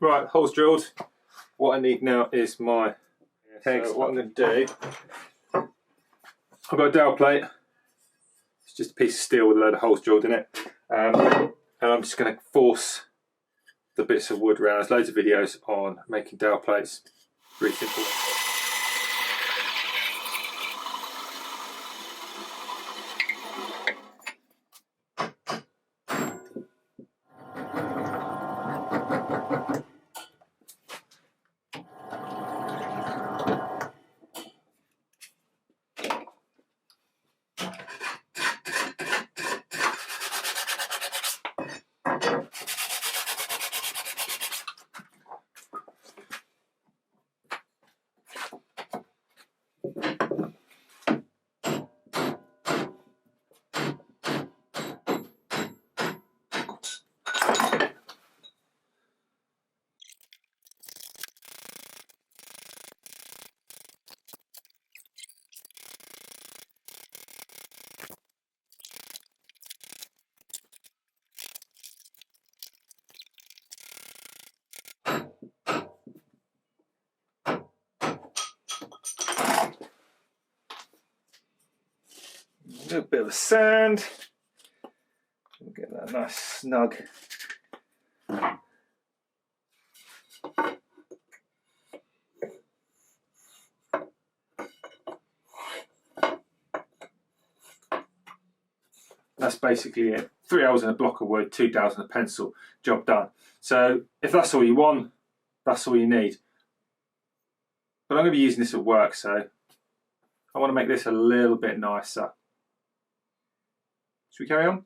Right, holes drilled. What I need now is my pegs. So what I'm going to do, I've got a dowel plate. It's just a piece of steel with a load of holes drilled in it. And I'm just going to force the bits of wood around. There's loads of videos on making dowel plates. Really simple. A little bit of sand. We'll get that nice snug. That's basically it. 3 hours in a block of wood, 2 dowels in a pencil, job done. So if that's all you want, that's all you need. But I'm going to be using this at work, so I want to make this a little bit nicer. Should we carry on?